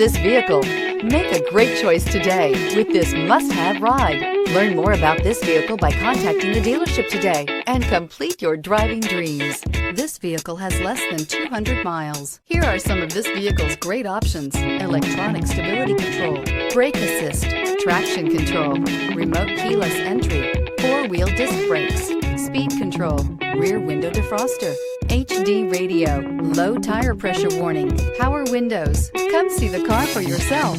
this vehicle. Make a great choice today with this must-have ride. Learn more about this vehicle by contacting the dealership today and complete your driving dreams. This vehicle has less than 200 miles. Here are some of this vehicle's great options: electronic stability control, brake assist, traction control, remote keyless entry, four-wheel disc brakes, speed control, rear window defroster, HD radio, low tire pressure warning, power windows. Come see the car for yourself.